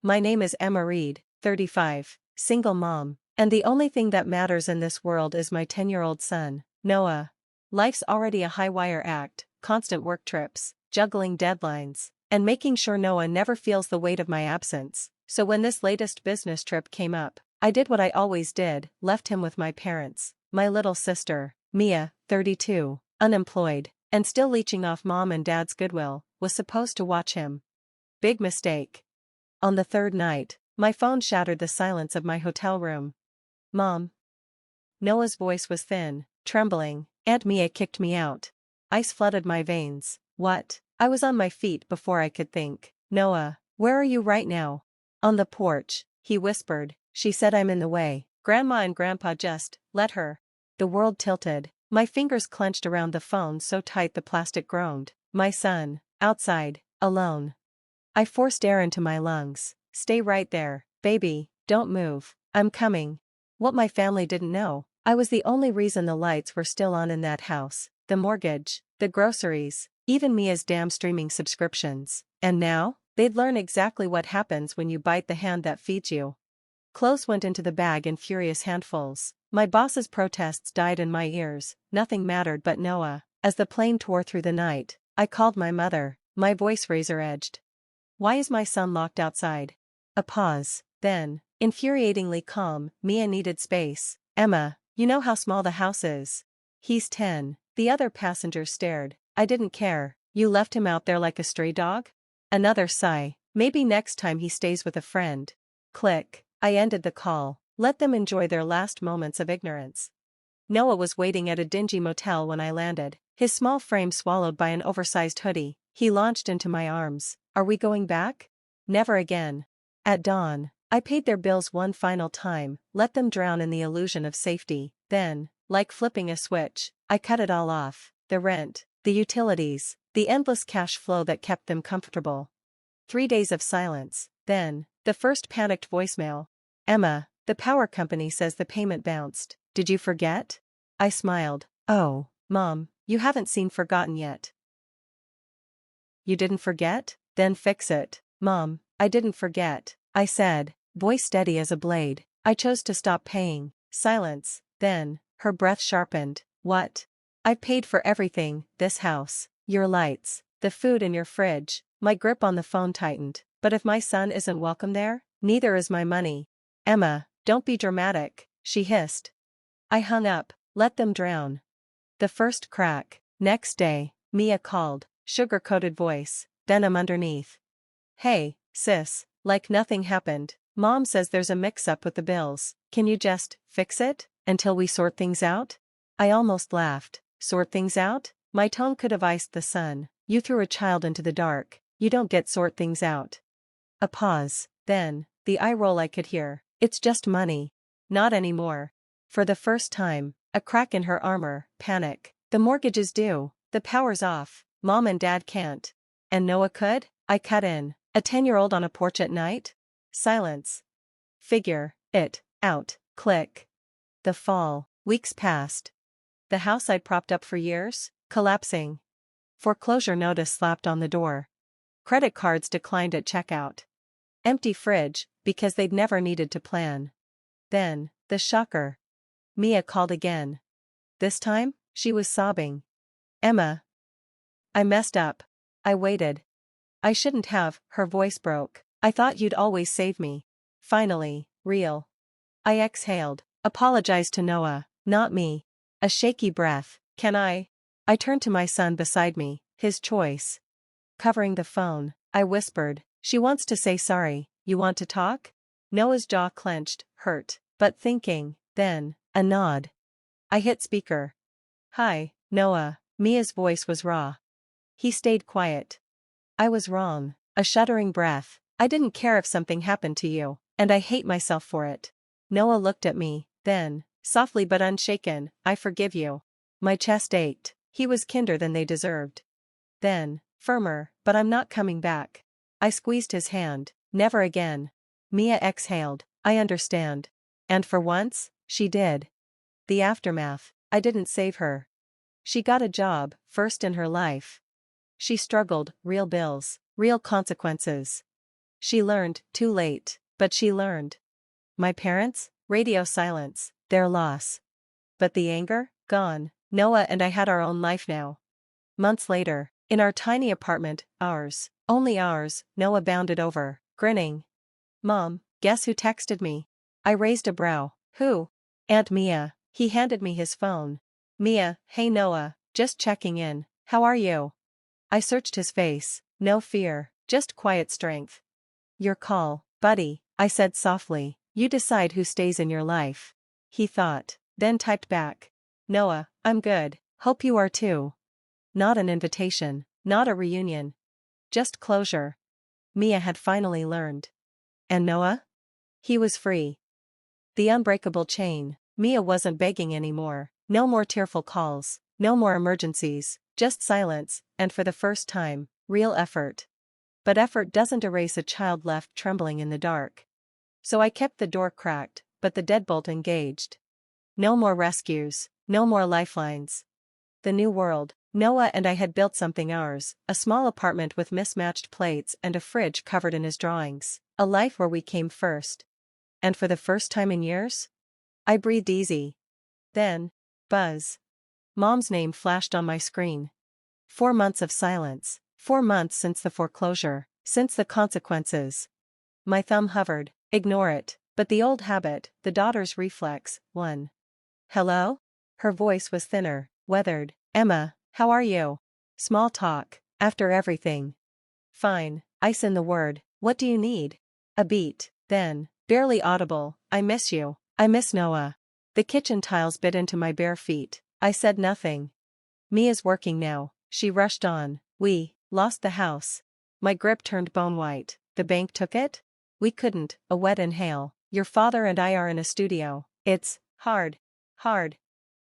My name is Emma Reed, 35, single mom, and the only thing that matters in this world is my 10-year-old son, Noah. Life's already a high-wire act, constant work trips, juggling deadlines, and making sure Noah never feels the weight of my absence. So when this latest business trip came up, I did what I always did, left him with my parents. My little sister, Mia, 32, unemployed, and still leeching off mom and dad's goodwill, was supposed to watch him. Big mistake. On the third night, my phone shattered the silence of my hotel room. Mom. Noah's voice was thin, trembling. Aunt Mia kicked me out. Ice flooded my veins. What? I was on my feet before I could think. Noah, where are you right now? On the porch, he whispered. She said I'm in the way. Grandma and Grandpa just let her. The world tilted. My fingers clenched around the phone so tight the plastic groaned. My son, outside, alone. I forced air into my lungs. Stay right there, baby, don't move, I'm coming. What my family didn't know, I was the only reason the lights were still on in that house, the mortgage, the groceries, even Mia's damn streaming subscriptions. And now, they'd learn exactly what happens when you bite the hand that feeds you. Clothes went into the bag in furious handfuls. My boss's protests died in my ears. Nothing mattered but Noah. As the plane tore through the night, I called my mother, my voice razor-edged. Why is my son locked outside? A pause, then, infuriatingly calm. Mia needed space. Emma, you know how small the house is. He's 10. The other passengers stared. I didn't care. You left him out there like a stray dog? Another sigh. Maybe next time he stays with a friend. Click. I ended the call. Let them enjoy their last moments of ignorance. Noah was waiting at a dingy motel when I landed, his small frame swallowed by an oversized hoodie. He launched into my arms. Are we going back? Never again. At dawn, I paid their bills one final time, let them drown in the illusion of safety. Then, like flipping a switch, I cut it all off. The rent, the utilities, the endless cash flow that kept them comfortable. 3 days of silence. Then, the first panicked voicemail. Emma, the power company says the payment bounced. Did you forget? I smiled. Oh, Mom, you haven't seen forgotten yet. You didn't forget? Then fix it. Mom, I didn't forget, I said, voice steady as a blade. I chose to stop paying. Silence. Then, her breath sharpened. What? I've paid for everything, this house, your lights, the food in your fridge. My grip on the phone tightened. But if my son isn't welcome there, neither is my money. Emma, don't be dramatic, she hissed. I hung up. Let them drown. The first crack. Next day, Mia called, sugar-coated voice, denim underneath. Hey, sis, like nothing happened. Mom says there's a mix-up with the bills. Can you just fix it until we sort things out? I almost laughed. Sort things out? My tone could have iced the sun. You threw a child into the dark. You don't get sort things out. A pause. Then, the eye roll I could hear. It's just money. Not anymore. For the first time, a crack in her armor. Panic. The mortgage is due. The power's off. Mom and Dad can't. And Noah could? I cut in. A 10-year-old on a porch at night? Silence. Figure it out. Click. The fall. Weeks passed. The house I'd propped up for years, collapsing. Foreclosure notice slapped on the door. Credit cards declined at checkout. Empty fridge, because they'd never needed to plan. Then, the shocker. Mia called again. This time, she was sobbing. Emma. I messed up. I waited. I shouldn't have, her voice broke. I thought you'd always save me. Finally, real. I exhaled, apologized to Noah, not me. A shaky breath. Can I? I turned to my son beside me, his choice. Covering the phone, I whispered, she wants to say sorry, you want to talk? Noah's jaw clenched, hurt, but thinking, then, a nod. I hit speaker. Hi, Noah. Mia's voice was raw. He stayed quiet. I was wrong. A shuddering breath. I didn't care if something happened to you, and I hate myself for it. Noah looked at me, then, softly but unshaken, I forgive you. My chest ached. He was kinder than they deserved. Then, firmer, but I'm not coming back. I squeezed his hand. Never again. Mia exhaled. I understand. And for once, she did. The aftermath. I didn't save her. She got a job, first in her life. She struggled, real bills, real consequences. She learned, too late, but she learned. My parents? Radio silence, their loss. But the anger? Gone. Noah and I had our own life now. Months later, in our tiny apartment, ours, only ours, Noah bounded over, grinning. Mom, guess who texted me? I raised a brow. Who? Aunt Mia. He handed me his phone. Mia, hey Noah, just checking in, how are you? I searched his face, no fear, just quiet strength. Your call, buddy, I said softly, you decide who stays in your life. He thought, then typed back. Noah, I'm good, hope you are too. Not an invitation, not a reunion. Just closure. Mia had finally learned. And Noah? He was free. The unbreakable chain. Mia wasn't begging anymore, no more tearful calls, no more emergencies, just silence, and for the first time, real effort. But effort doesn't erase a child left trembling in the dark. So I kept the door cracked, but the deadbolt engaged. No more rescues, no more lifelines. The new world. Noah and I had built something ours, a small apartment with mismatched plates and a fridge covered in his drawings, a life where we came first. And for the first time in years? I breathed easy. Then, buzz. Mom's name flashed on my screen. 4 months of silence, 4 months since the foreclosure, since the consequences. My thumb hovered, ignore it, but the old habit, the daughter's reflex, won. Hello? Her voice was thinner, weathered. Emma, how are you? Small talk, after everything. Fine, ice in the word, what do you need? A beat, then, barely audible, I miss you, I miss Noah. The kitchen tiles bit into my bare feet, I said nothing. Mia's working now, she rushed on, we lost the house. My grip turned bone white, the bank took it? We couldn't, a wet inhale, your father and I are in a studio, it's hard. Hard.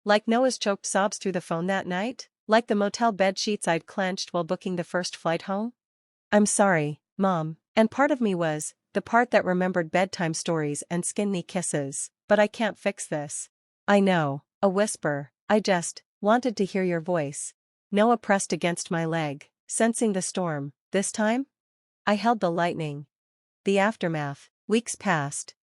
Like Noah's choked sobs through the phone that night? Like the motel bed sheets I'd clenched while booking the first flight home? I'm sorry, Mom, and part of me was, the part that remembered bedtime stories and skinny kisses, but I can't fix this. I know, a whisper, I just wanted to hear your voice. Noah pressed against my leg, sensing the storm, this time? I held the lightning. The aftermath, weeks passed.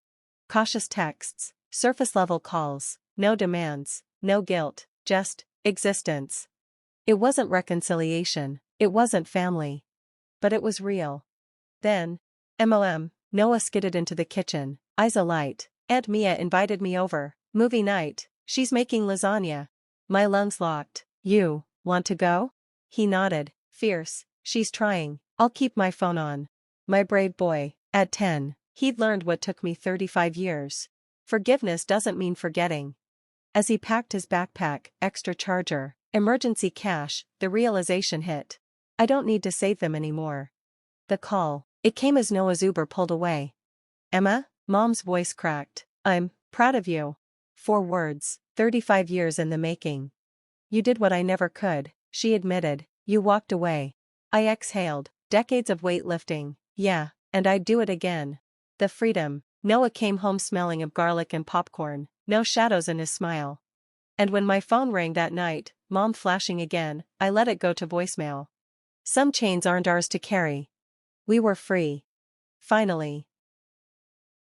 Cautious texts, surface-level calls, no demands, no guilt, just existence. It wasn't reconciliation, it wasn't family. But it was real. Then, Noah skidded into the kitchen, eyes alight. Aunt Mia invited me over, movie night, she's making lasagna. My lungs locked. You want to go? He nodded, fierce, she's trying, I'll keep my phone on. My brave boy, at 10, he'd learned what took me 35 years. Forgiveness doesn't mean forgetting. As he packed his backpack, extra charger, emergency cash, the realization hit. I don't need to save them anymore. The call, it came as Noah's Uber pulled away. Emma, Mom's voice cracked, I'm proud of you. 4 words, 35 years in the making. You did what I never could, she admitted, you walked away. I exhaled, decades of weightlifting, yeah, and I'd do it again. The freedom. Noah came home smelling of garlic and popcorn, no shadows in his smile. And when my phone rang that night, Mom flashing again, I let it go to voicemail. Some chains aren't ours to carry. We were free. Finally.